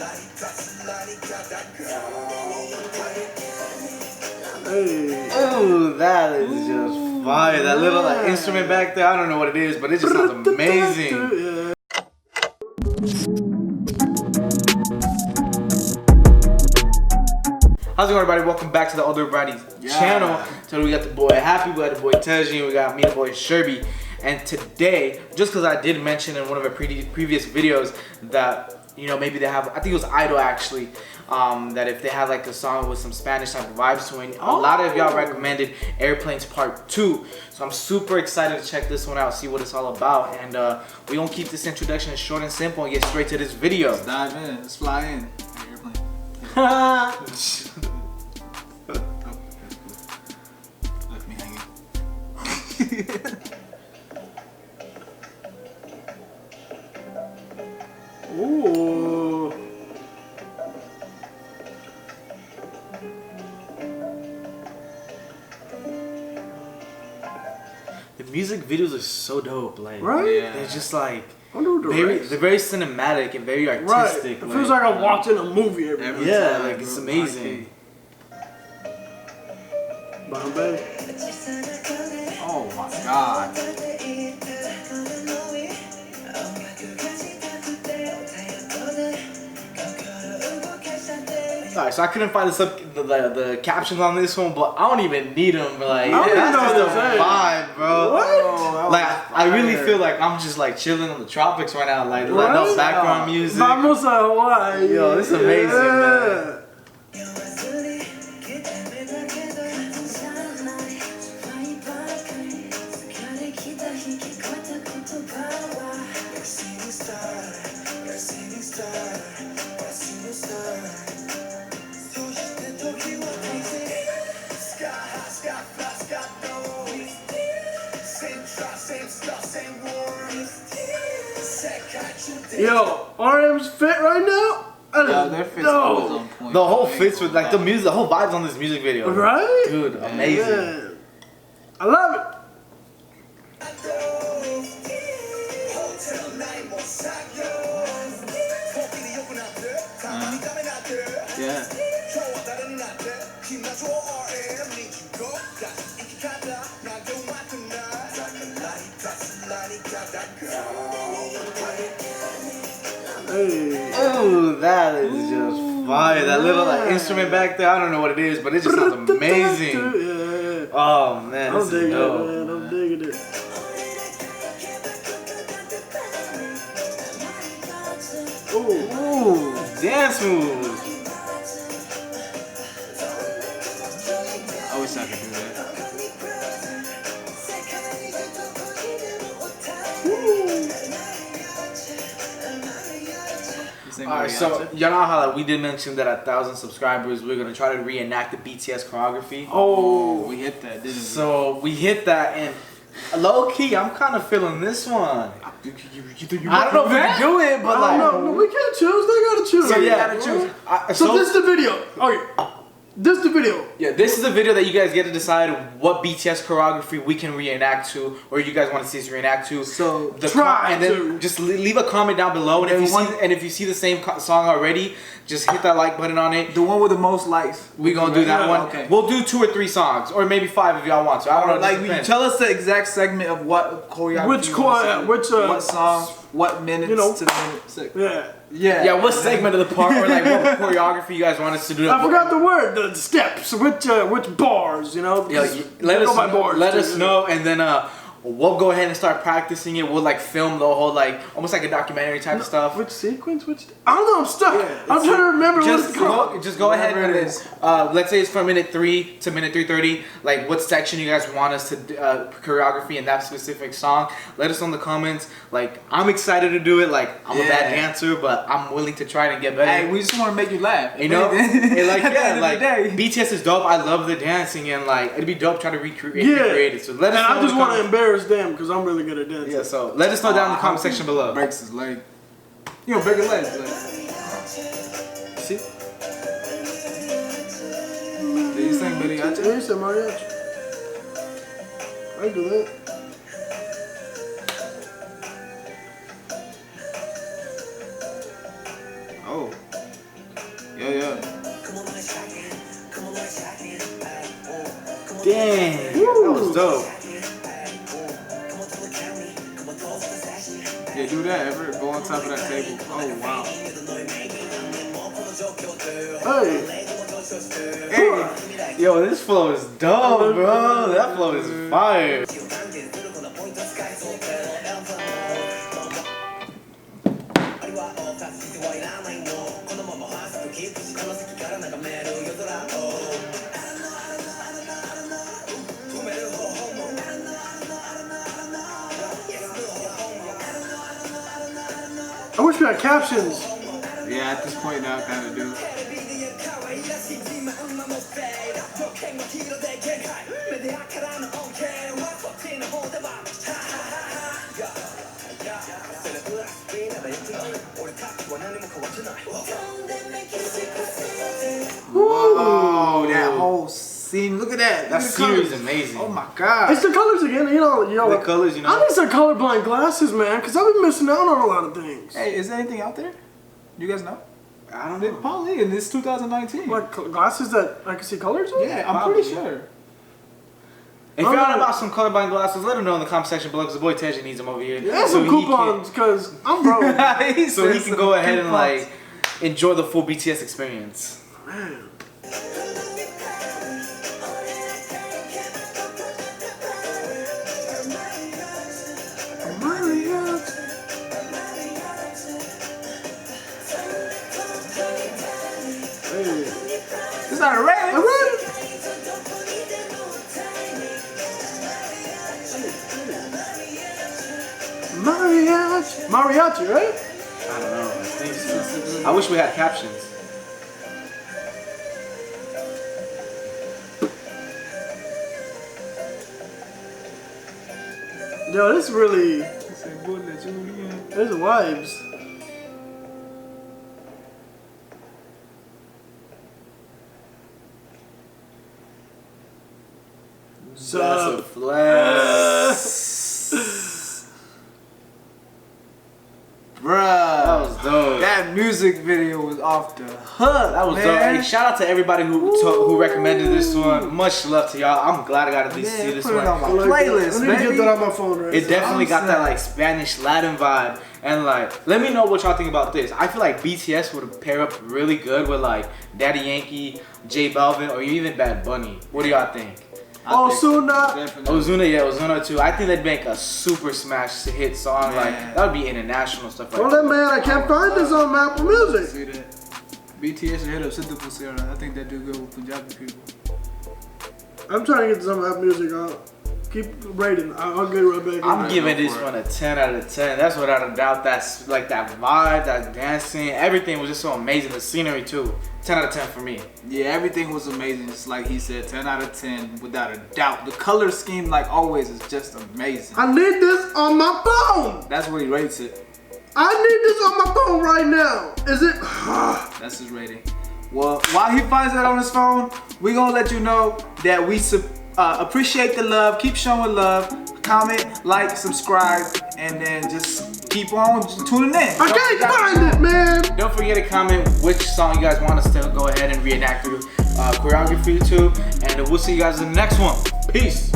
Hey. Oh, that is just fire. That little like instrument back there, I don't know what it is, but it just sounds amazing. Yeah. How's it going, everybody? Welcome back to the Dirty Brownies channel. Today we got the boy Happy, we got the boy Teji, and we got me, the boy Sherbie. And today, just because I did mention in one of our previous videos that, you know, maybe they have, I think it was Idol actually, that if they had like a song with some Spanish type of vibes to it, a lot of y'all recommended Airplanes Part 2. So I'm super excited to check this one out, see what it's all about. And we gonna keep this introduction short and simple and get straight to this video. Let's dive in, let's fly in. Airplane. Left me hanging. Ooh. The music videos are so dope, like Right? Yeah. they're just like They're very cinematic and very artistic. Right. It feels like I'm watching a movie every Every day. Yeah, time, like it's bro. amazing. Bombay. Oh my god. Alright, so I couldn't find the captions on this one, but I don't even need them. Like, I don't that's even know just what a to say. vibe, bro. What? Oh, Like, I really feel like I'm just like chilling on the tropics right now. Like, no Right? background music. Vamos a Hawaii. Yo, this is amazing, man. Yo, RM's fit right now? Yo, their fits always on point. The whole fits with like the music, the whole vibes on this music video. Right? Dude, amazing. Man. I love it. Yeah. Hey. Oh, that is just fire. That little like instrument back there, I don't know what it is, but it just sounds amazing. Yeah. Oh man, I'm this is digging it, dope. man. I'm digging it. Ooh, dance moves. I wish I could do that. Alright, so y'all know how like, we did mention that at 1,000 subscribers we're gonna try to reenact the BTS choreography. Oh, we hit that, didn't we? So we hit that, and low key, I'm kind of feeling this one. I don't know if we can do it, but I like, don't know. No, we can't choose. They gotta choose. so you yeah, gotta choose. So this is the video. Okay. This is the video. Yeah, this is the video that you guys get to decide what BTS choreography we can reenact to, or you guys want to see us reenact to. So And then just leave a comment down below, and if you see the same song already, just hit that like button on it. the one with the most likes. We gonna do that one. Okay. We'll do 2 or 3 songs, or maybe 5 if y'all want to. I don't know. Like, tell us the exact segment of what choreography. What song, what minutes you know, to the minute. Six. Yeah. Yeah, what segment of the part, or like what choreography you guys want us to do? I forgot the word. The steps. Which bars? You know. Yeah, let us know, and then we'll go ahead and start practicing it. We'll like film the whole like almost like a documentary type of stuff. Which sequence? I don't know. I'm stuck. I'm trying to remember what it's called. Just go ahead and let's say it's from minute 3 to minute 3:30. Like what section you guys want us to choreography in that specific song. Let us know in the comments. Like I'm excited to do it. Like I'm a bad dancer, but I'm willing to try and get better. Hey, we just want to make you laugh. You know, and like At the end of the day. BTS is dope. I love the dancing, and like it'd be dope trying to recreate it. So let us know. I just want to embarrass them because I'm really good at dancing. Yeah, so let us know down in the comment section below. Breaks his leg. You know, break his leg. See? Did you sing mariachi? Yeah, you said mariachi. I can do that. Oh. Yeah. Damn, that was dope. Yeah, do that, Everett. Go on top of that table. Oh, wow. Hey. Yo, this flow is dope, bro. That flow is fire. I wish we had captions. Yeah, at this point now, I kind of do. Whoa, that whole scene. Look at that. That scenery is amazing. Oh my god. It's the colors again, you know. The colors, you know. I need some colorblind glasses, man, because I've been missing out on a lot of things. Hey, is there anything out there? You guys know? I don't know. Probably, and it's 2019. Like glasses that I can see colors with? Yeah, I'm pretty sure. If y'all know about some colorblind glasses, let them know in the comment section below, because the boy Teji needs them over here. Yeah, some coupons, because I'm broke. So he can go ahead and like enjoy the full BTS experience. Man. It's not a rain. Mariachi, right? I don't know. I think so. I wish we had captions. Yo, this really. There's vibes. That's a flex. Bruh. That was dope. That music video was off the hook. That was dope. Hey, shout out to everybody who recommended this one. Much love to y'all. I'm glad I got to at least see this put one. it on my playlist, I need to get that on my phone right It now. definitely got that like Spanish Latin vibe, and like, let me know what y'all think about this. I feel like BTS would pair up really good with like Daddy Yankee, J Balvin, or even Bad Bunny. What do y'all think? Ozuna. Ozuna, yeah, Ozuna too. I think they'd make a super smash hit song. Like that would be international stuff. Well, that man, I can't find this on Apple Music. See that? BTS hit up Siddha Pusera. I think that do good with Punjabi people. I'm trying to get this on Apple Music. Keep rating. I'll get it right back. I'm giving this one a 10 out of 10. That's without a doubt. That's like that vibe, that dancing, everything was just so amazing. The scenery too. 10 out of 10 for me. Yeah, everything was amazing. Just like he said, 10 out of 10 without a doubt. The color scheme, like always, is just amazing. I need this on my phone. That's what he rates it. I need this on my phone right now. Is it? That's his rating. Well, while he finds that on his phone, we're gonna let you know that we appreciate the love. Keep showing love. Comment, like, subscribe, and then just keep on tuning in. I can't find it, man. Don't forget to comment which song you guys want us to go ahead and reenact through choreography too. And we'll see you guys in the next one. Peace.